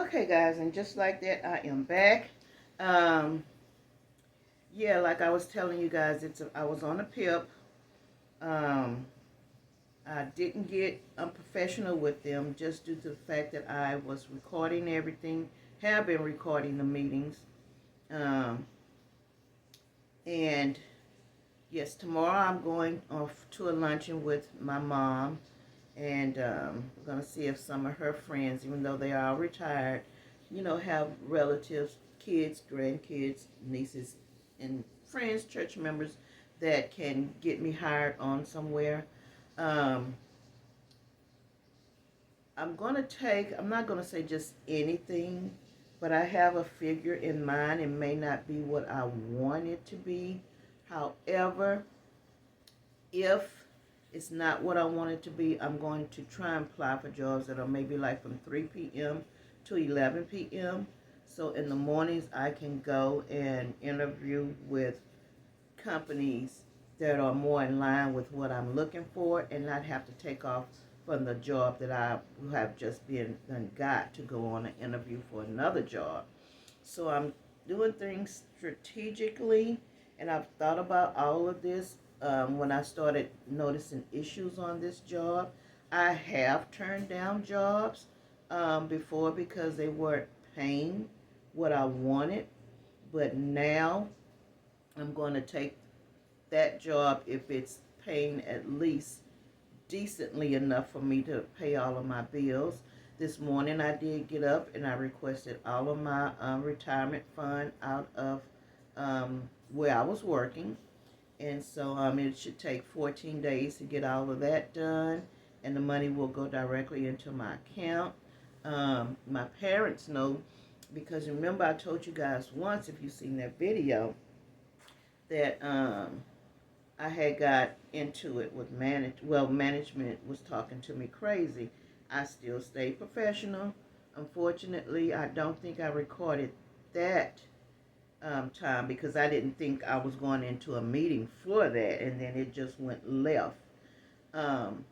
Okay, guys, and just like that, I am back. Um, yeah, like I was telling you guys, I was on a PIP. Um, I didn't get unprofessional with them just due to the fact that I was recording everything, have been recording the meetings. Um, and yes, tomorrow I'm going off to a luncheon with my mom, and we're going to see if some of her friends, even though they are all retired, have relatives, kids, grandkids, nieces, and friends, church members that can get me hired on somewhere. Um, I'm not going to say just anything, but I have a figure in mind. It may not be what I want it to be. However, if it's not what I want it to be, I'm going to try and apply for jobs that are maybe like from 3 p.m. to 11 p.m. So in the mornings, I can go and interview with companies that are more in line with what I'm looking for and not have to take off from the job that I have just been done got to go on an interview for another job. So I'm doing things strategically, and I've thought about all of this when I started noticing issues on this job. I have turned down jobs before because they weren't paying what I wanted, but now I'm going to take that job if it's paying at least decently enough for me to pay all of my bills. This morning I did get up and I requested all of my retirement fund out of where I was working. And so it should take 14 days to get all of that done. And the money will go directly into my account. My parents know because remember I told you guys once, if you've seen that video, that I had got into it with management was talking to me crazy. I still stayed professional. Unfortunately, I don't think I recorded that time because I didn't think I was going into a meeting for that, and then it just went left. Um,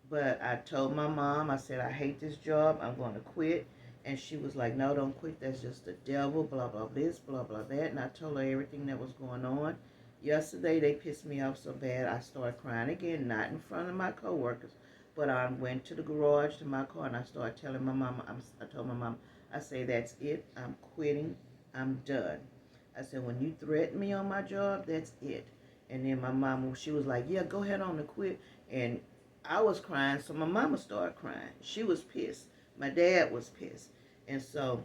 but I told my mom, I said, I hate this job. I'm going to quit. And she was like, no, don't quit. That's just the devil, blah, blah, this, blah, blah, that. And I told her everything that was going on. Yesterday, they pissed me off so bad, I started crying again, not in front of my coworkers, but I went to the garage to my car and I started telling my mom, I told my mom, I say, that's it. I'm quitting. I'm done. I said, when you threaten me on my job, that's it. And then my mom, she was like, yeah, go ahead on and quit. And I was crying, so my mama started crying. She was pissed. My dad was pissed. And so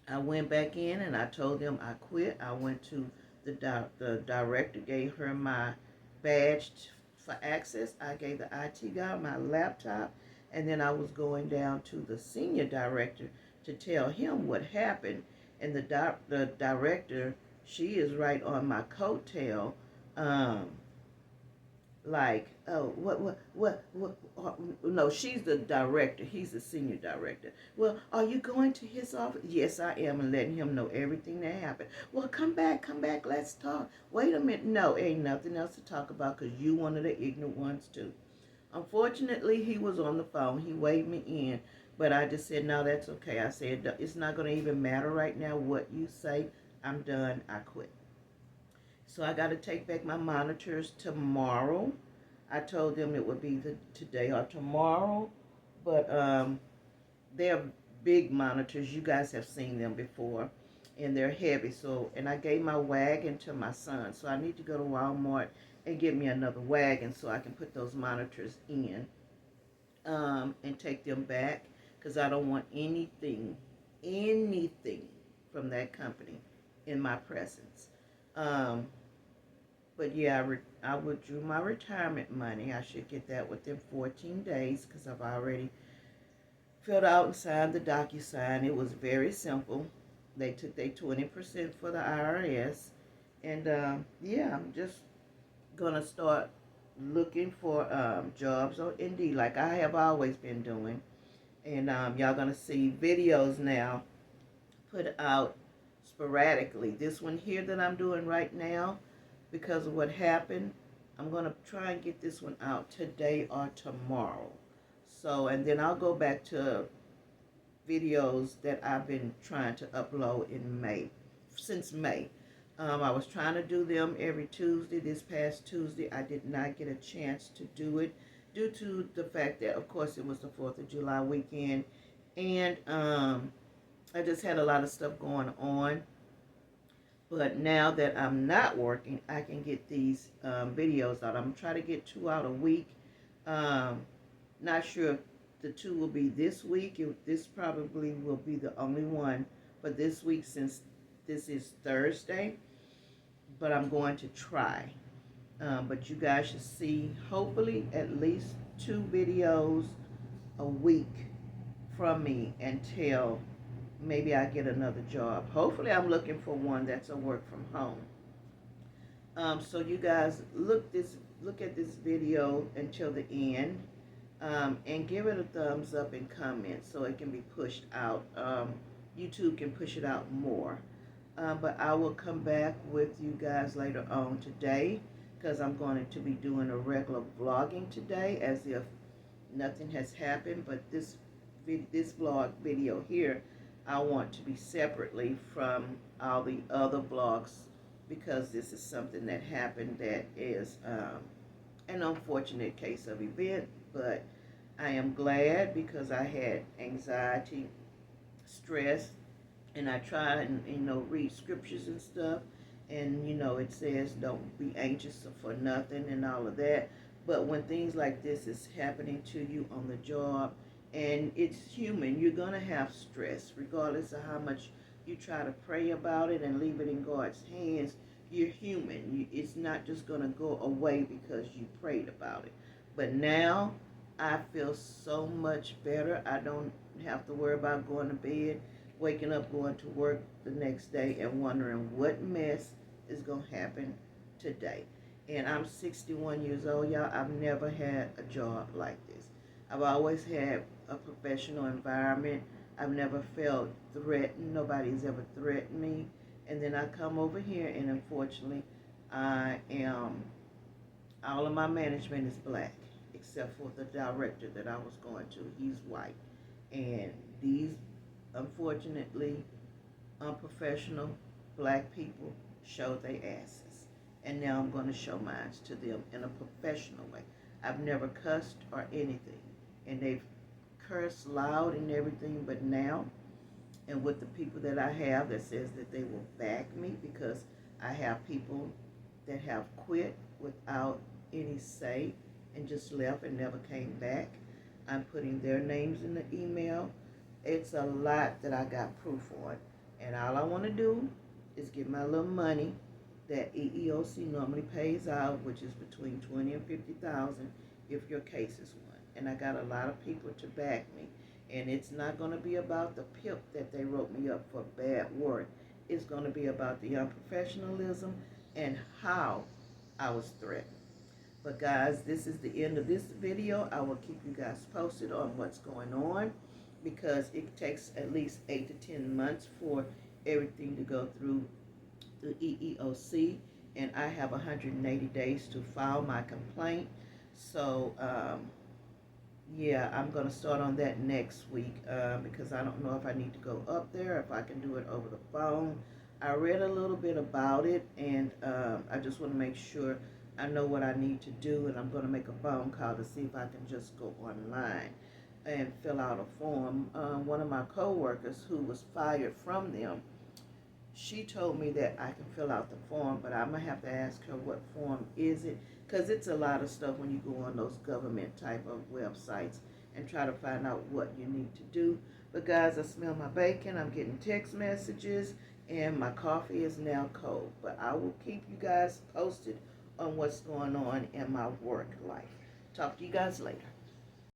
I went back in and I told them I quit. I went to the director, gave her my badge for access. I gave the IT guy my laptop. And then I was going down to the senior director to tell him what happened. And the director, she is right on my coattail. Um, like, oh, no, she's the director, he's the senior director. Well, are you going to his office? Yes, I am, and letting him know everything that happened. Well, come back, let's talk. Wait a minute. No, ain't nothing else to talk about because you one of the ignorant ones too. Unfortunately, he was on the phone. He waved me in, but I just said, no, that's okay. I said, it's not going to even matter right now what you say. I'm done. I quit. So I got to take back my monitors tomorrow. I told them it would be today or tomorrow, but they're big monitors. You guys have seen them before, and they're heavy. So, and I gave my wagon to my son, so I need to go to Walmart and get me another wagon so I can put those monitors in and take them back because I don't want anything from that company in my presence. Um, but yeah, I withdrew my retirement money. I should get that within 14 days because I've already filled out and signed the DocuSign. It was very simple. They took their 20% for the IRS. And yeah, I'm just going to start looking for jobs on Indeed like I have always been doing. And y'all going to see videos now put out sporadically. This one here that I'm doing right now, because of what happened, I'm going to try and get this one out today or tomorrow. So, and then I'll go back to videos that I've been trying to upload in May, since May. I was trying to do them every Tuesday. This past Tuesday, I did not get a chance to do it due to the fact that, of course, it was the 4th of July weekend. And I just had a lot of stuff going on. But now that I'm not working, I can get these videos out. I'm trying to get 2 out a week. Um, Not sure if the 2 will be this week. This probably will be the only one for this week since this is Thursday. But I'm going to try. But you guys should see, hopefully, at least 2 videos a week from me until maybe I get another job. Hopefully, I'm looking for one that's a work from home. So you guys look at this video until the end, and give it a thumbs up and comment so it can be pushed out. YouTube can push it out more. But I will come back with you guys later on today because I'm going to be doing a regular vlogging today as if nothing has happened. But this vlog video here, I want to be separately from all the other vlogs because this is something that happened that is an unfortunate case of event. But I am glad because I had anxiety, stress, and I try and read scriptures and stuff, and it says don't be anxious for nothing and all of that. But when things like this is happening to you on the job, and it's human, you're gonna have stress regardless of how much you try to pray about it and leave it in God's hands. You're human. It's not just gonna go away because you prayed about it. But now I feel so much better. I don't have to worry about going to bed, waking up, going to work the next day, and wondering what mess is going to happen today. And I'm 61 years old, y'all. I've never had a job like this. I've always had a professional environment. I've never felt threatened. Nobody's ever threatened me. And then I come over here, and unfortunately, all of my management is black, except for the director that I was going to. He's white. And these, unfortunately, unprofessional black people showed their asses. And now I'm going to show mine to them in a professional way. I've never cussed or anything. And they've cursed loud and everything, but now, and with the people that I have that says that they will back me, because I have people that have quit without any say and just left and never came back. I'm putting their names in the email. It's a lot that I got proof on. And all I want to do is get my little money that EEOC normally pays out, which is between $20,000 and $50,000 if your case is won. And I got a lot of people to back me. And it's not going to be about the PIP that they wrote me up for bad work. It's going to be about the unprofessionalism and how I was threatened. But guys, this is the end of this video. I will keep you guys posted on what's going on because it takes at least 8 to 10 months for everything to go through the EEOC. And I have 180 days to file my complaint. So, yeah, I'm going to start on that next week because I don't know if I need to go up there, if I can do it over the phone. I read a little bit about it, and I just want to make sure I know what I need to do, and I'm going to make a phone call to see if I can just go online and fill out a form. One of my co-workers who was fired from them, she told me that I can fill out the form, but I'm going to have to ask her what form is it, because it's a lot of stuff when you go on those government type of websites and try to find out what you need to do. But guys, I smell my bacon. I'm getting text messages, and my coffee is now cold. But I will keep you guys posted on what's going on in my work life. Talk to you guys later.